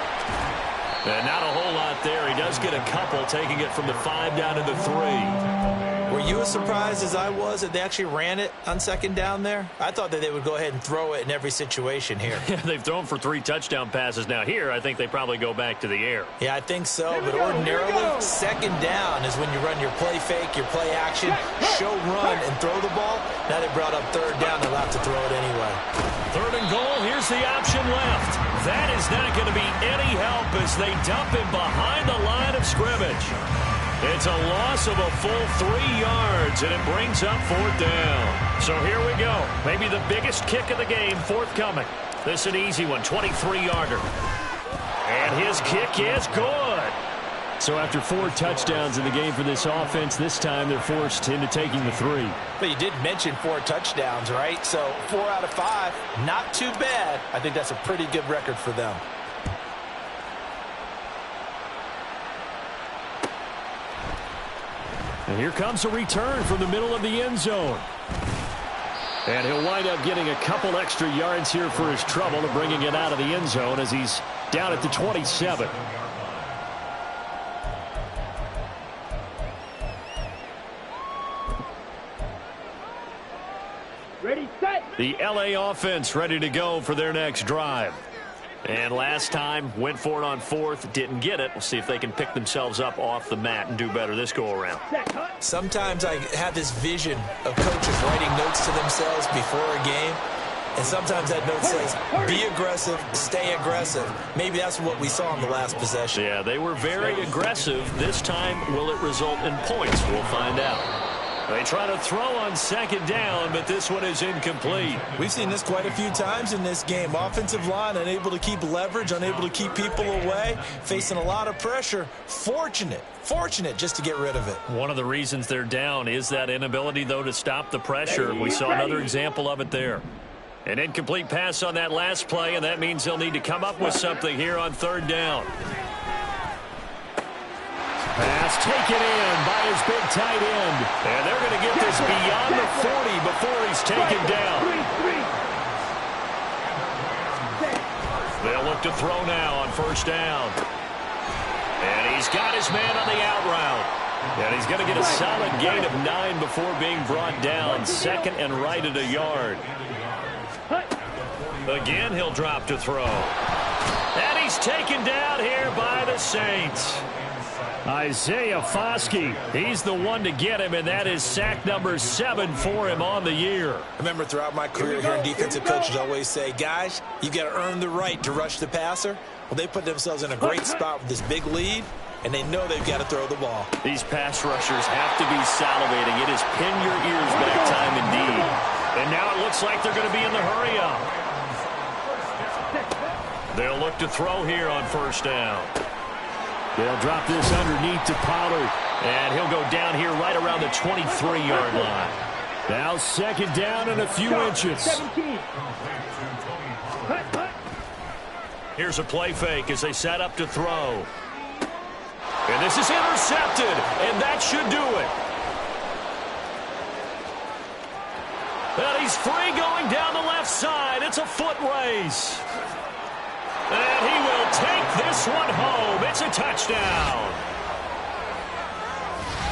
And not a whole lot there. He does get a couple, taking it from the 5 down to the 3. Were you as surprised as I was that they actually ran it on 2nd down there? I thought that they would go ahead and throw it in every situation here. They've thrown for 3 touchdown passes now. Here, I think they probably go back to the air. Yeah, I think so, but ordinarily, 2nd down is when you run your play fake, your play action, show run, and throw the ball. Now they brought up 3rd down. They'll have to throw it anyway. 3rd and goal. Here's the option left. That is not going to be any help as they dump him behind the line of scrimmage. It's a loss of a full 3 yards, and it brings up 4th down. So here we go. Maybe the biggest kick of the game forthcoming. This is an easy one, 23-yarder. And his kick is good. So after 4 touchdowns in the game for this offense, this time they're forced into taking the 3. But you did mention 4 touchdowns, right? So 4 out of 5, not too bad. I think that's a pretty good record for them. And here comes a return from the middle of the end zone. And he'll wind up getting a couple extra yards here for his trouble and bringing it out of the end zone as he's down at the 27. Ready, set. The LA offense ready to go for their next drive. And last time, went for it on 4th, didn't get it. We'll see if they can pick themselves up off the mat and do better this go-around. Sometimes I have this vision of coaches writing notes to themselves before a game. And sometimes that note says, be aggressive, stay aggressive. Maybe that's what we saw in the last possession. Yeah, they were very aggressive. This time, will it result in points? We'll find out. They try to throw on 2nd down, but this one is incomplete. We've seen this quite a few times in this game. Offensive line unable to keep leverage, unable to keep people away, facing a lot of pressure. Fortunate just to get rid of it. One of the reasons they're down is that inability, though, to stop the pressure. We saw another example of it there. An incomplete pass on that last play, and that means they'll need to come up with something here on 3rd down. Pass taken in by his big tight end. And they're going to get this beyond the 40 before he's taken down. They'll look to throw now on 1st down. And he's got his man on the out route. And he's going to get a solid gain of 9 before being brought down. 2nd and right at a yard. Again, he'll drop to throw. And he's taken down here by the Saints. Isaiah Foskey, he's the one to get him, and that is sack number 7 for him on the year. I remember throughout my career here in defensive coaches always say, guys, you got to earn the right to rush the passer. Well, they put themselves in a great spot with this big lead, and they know they've got to throw the ball. These pass rushers have to be salivating. It is pin your ears back time indeed. And now it looks like they're going to be in the hurry up. They'll look to throw here on 1st down. They'll drop this underneath to Pollard. And he'll go down here right around the 23-yard line. Now second down and a few inches. 17. Here's a play fake as they set up to throw. And this is intercepted, and that should do it. And he's free going down the left side. It's a foot race. And he will take this one home. It's a touchdown.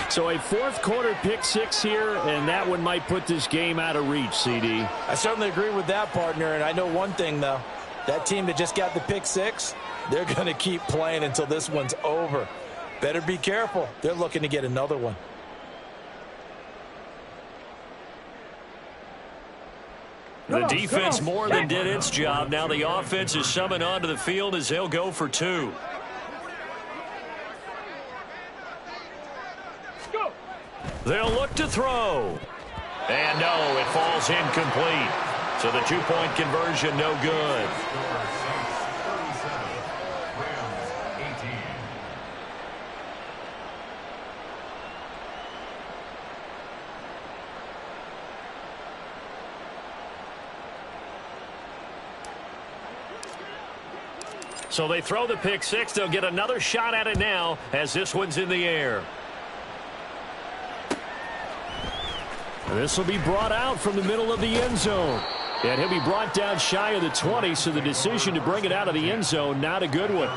So a fourth quarter pick six here, and that one might put this game out of reach, CD. I certainly agree with that, partner, and I know one thing, though. That team that just got the pick six, they're going to keep playing until this one's over. Better be careful. They're looking to get another one. The defense more than did its job. Now the offense is summoned onto the field as they'll go for two. They'll look to throw. And no, it falls incomplete. So the two-point conversion no good. So they throw the pick six. They'll get another shot at it now as this one's in the air. This will be brought out from the middle of the end zone. And he'll be brought down shy of the 20, so the decision to bring it out of the end zone, not a good one.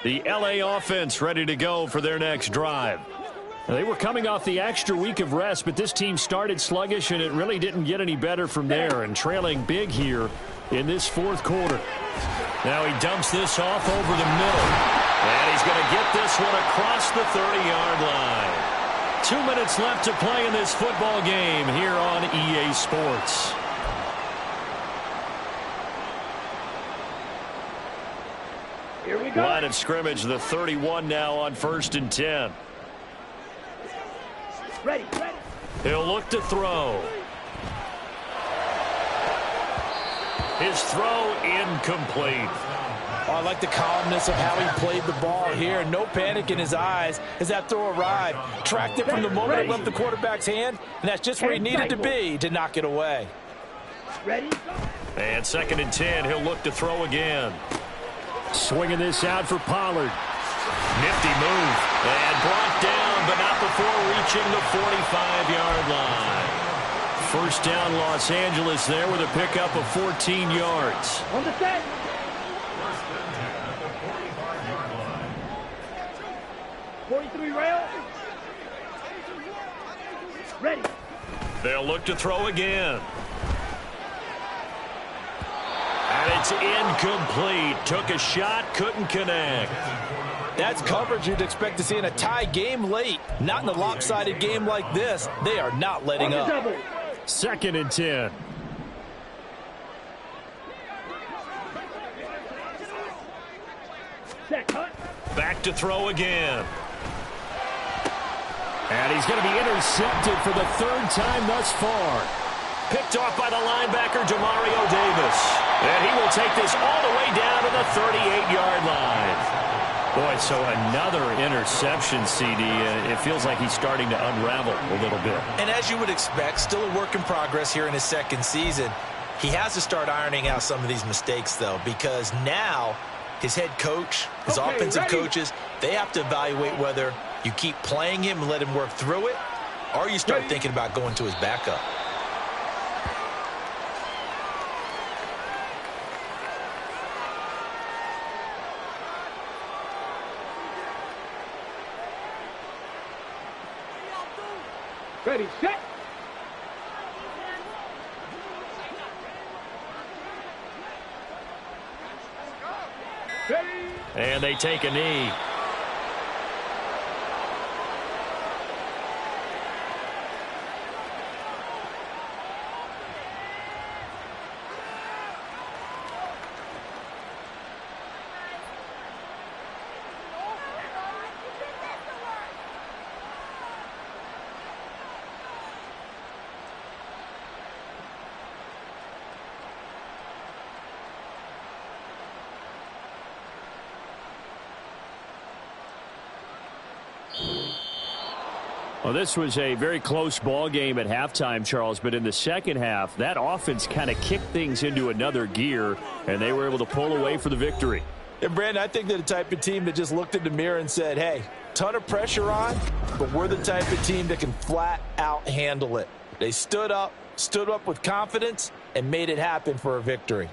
The L.A. offense ready to go for their next drive. They were coming off the extra week of rest, but this team started sluggish, and it really didn't get any better from there, and trailing big here in this fourth quarter. Now he dumps this off over the middle, and he's going to get this one across the 30-yard line. 2 minutes left to play in this football game here on EA Sports. Here we go. Line of scrimmage, the 31 now on 1st and 10. Ready. He'll look to throw. His throw incomplete. Oh, I like the calmness of how he played the ball here. No panic in his eyes as that throw arrived. Tracked it from the moment it left the quarterback's hand, and that's just where he needed to be to knock it away. Ready. And 2nd and 10, he'll look to throw again. Swinging this out for Pollard. Nifty move. And brought down, but not before reaching the 45-yard line. First down, Los Angeles there with a pickup of 14 yards. On the set. rail. Ready. They'll look to throw again. And it's incomplete. Took a shot, couldn't connect. That's coverage you'd expect to see in a tie game late. Not in a lopsided game like this. They are not letting up. 2nd and 10. Back to throw again. And he's going to be intercepted for the 3rd time thus far. Picked off by the linebacker, Demario Davis. And he will take this all the way down to the 38-yard line. Boy, so another interception, CD. It feels like he's starting to unravel a little bit. And as you would expect, still a work in progress here in his 2nd season. He has to start ironing out some of these mistakes, though, because now his head coach, his offensive coaches, they have to evaluate whether you keep playing him and let him work through it, or you start thinking about going to his backup. Ready, set. Ready. And they take a knee. Well, this was a very close ball game at halftime, Charles, but in the second half, that offense kind of kicked things into another gear, and they were able to pull away for the victory. And, Brandon, I think they're the type of team that just looked in the mirror and said, hey, ton of pressure on, but we're the type of team that can flat out handle it. They stood up with confidence, and made it happen for a victory.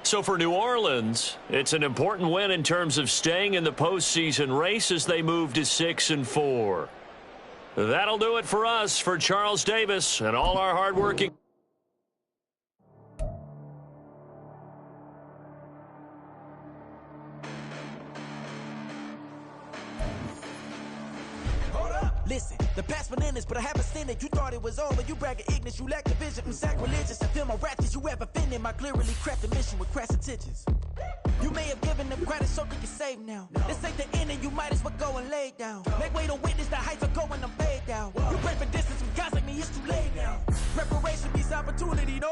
So for New Orleans, it's an important win in terms of staying in the postseason race as they move to 6-4. That'll do it for us. For Charles Davis and all our hardworking. Listen, the past bananas, but I haven't seen it. You thought it was over. You bragging ignorance. You lack the vision. I'm sacrilegious. I feel my wrath as you ever offended. My clearly crafted mission with crass intentions. You may have given them credit so they can save now. This ain't the end and you might as well go and lay down. Make way to witness the heights are going, I'm fade down. You pray for distance with guys like me, it's too late now. Preparation means opportunity, no?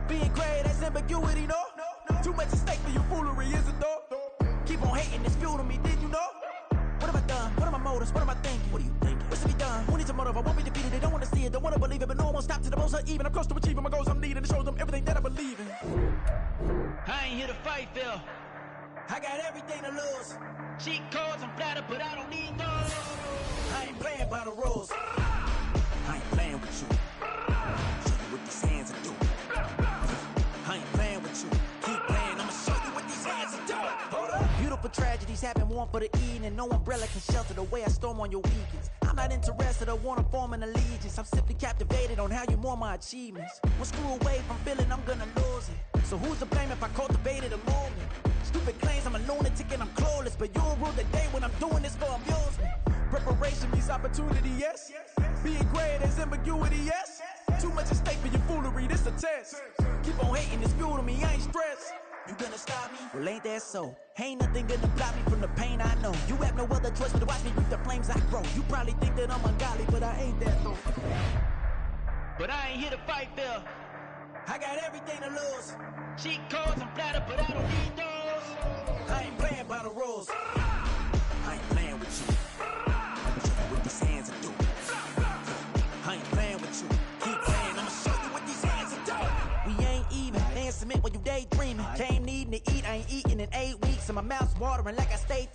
Being great, that's ambiguity, no? Too much at stake for your foolery, is it though? Keep on hating, it's fuel to me, did you know? What have I done? What are my motives? What am I thinking? What are you thinking? What's to be done? Who needs a motive? I won't be defeated. They don't want to see it. Don't want to believe it. But no one won't stop to the most uneven. I'm close to achieving my goals. I'm needing to show them everything that I believe in. I ain't here to fight, Phil. I got everything to lose. Cheat codes, I'm flattered, but I don't need those. I ain't playing by the rules. I ain't playing with you. Show you what these hands are doing. I ain't playing with you. Keep playing, I'ma show you what these hands are doing. Hold up. Beautiful tragedies happen, one for the evening, and no umbrella can shelter the way I storm on your weekends. I'm not interested, I wanna form an allegiance. I'm simply captivated on how you mourn my achievements. One screw away from feeling I'm gonna lose it. So who's to blame if I cultivated a moment? Stupid claims I'm a lunatic and I'm clueless, but you'll rule the day when I'm doing this for amusement. Preparation means opportunity, yes. Being great is ambiguity, yes. Too much at stake for your foolery, this a test. Keep on hating, it's fuel to me, I ain't stressed. You gonna stop me? Well, ain't that so? Ain't nothing gonna block me from the pain I know. You have no other choice but to watch me reap the flames I grow. You probably think that I'm ungodly, but I ain't that though. But I ain't here to fight, Phil. I got everything to lose. Cheat codes, I'm flattered, but I don't need those. I ain't playing by the rules. I ain't playing with you. Show you what these hands are doing. I ain't playing with you. Keep playing, I'ma show you what these hands are doing. We ain't even. They ain't submit when you daydreaming. Came needing to eat, I ain't eating in 8 weeks. And my mouth's watering like I stayed